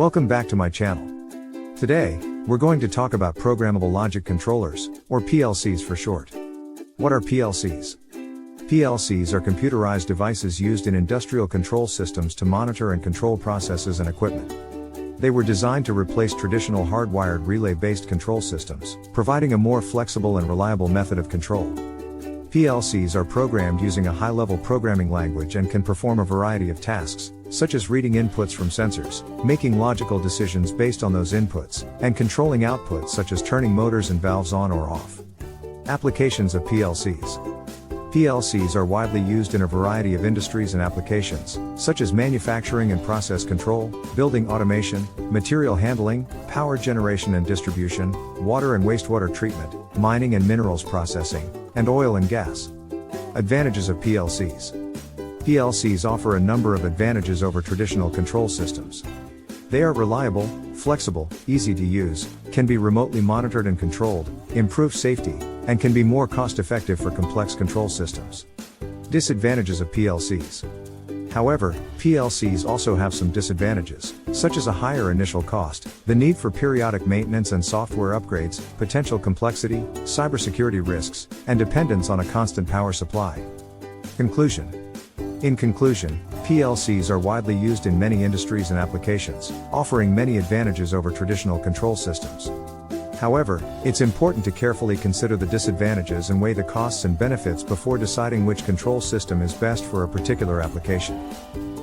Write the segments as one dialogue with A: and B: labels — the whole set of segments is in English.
A: Welcome back to my channel. Today, we're going to talk about Programmable Logic Controllers, or PLCs for short. What are PLCs? PLCs are computerized devices used in industrial control systems to monitor and control processes and equipment. They were designed to replace traditional hardwired relay-based control systems, providing a more flexible and reliable method of control. PLCs are programmed using a high-level programming language and can perform a variety of tasks, such as reading inputs from sensors, making logical decisions based on those inputs, and controlling outputs such as turning motors and valves on or off. Applications of PLCs. PLCs are widely used in a variety of industries and applications, such as manufacturing and process control, building automation, material handling, power generation and distribution, water and wastewater treatment, mining and minerals processing, and oil and gas. Advantages of PLCs. PLCs offer a number of advantages over traditional control systems. They are reliable, flexible, easy to use, can be remotely monitored and controlled, improve safety, and can be more cost-effective for complex control systems. Disadvantages of PLCs. However, PLCs also have some disadvantages, such as a higher initial cost, the need for periodic maintenance and software upgrades, potential complexity, cybersecurity risks, and dependence on a constant power supply. Conclusion. In conclusion, PLCs are widely used in many industries and applications, offering many advantages over traditional control systems. However, it's important to carefully consider the disadvantages and weigh the costs and benefits before deciding which control system is best for a particular application.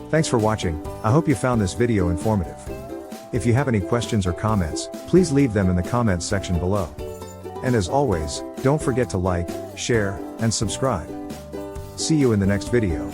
A: Thanks for watching. I hope you found this video informative. If you have any questions or comments, please leave them in the comments section below. And as always, don't forget to like, share, and subscribe. See you in the next video.